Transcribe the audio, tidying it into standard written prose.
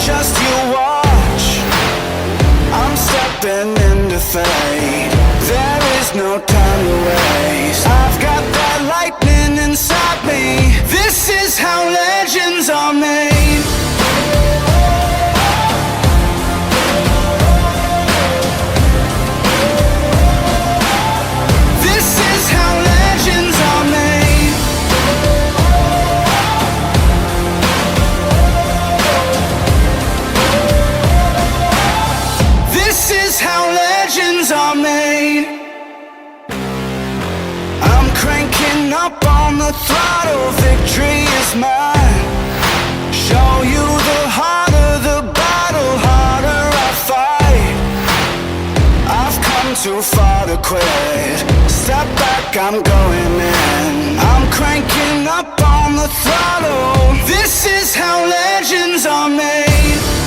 just you watch. I'm stepping into fate. There is no time to waste. I've got that lightning inside me. This is how legends are made. This is how legends are made. This is how legends are made. I'm cranking up on the throttle, victory is mine. Show you the harder the battle, harder I fight. I've come too far to quit. Step back, I'm going in. I'm cranking up on the throttle. This is how legends are made.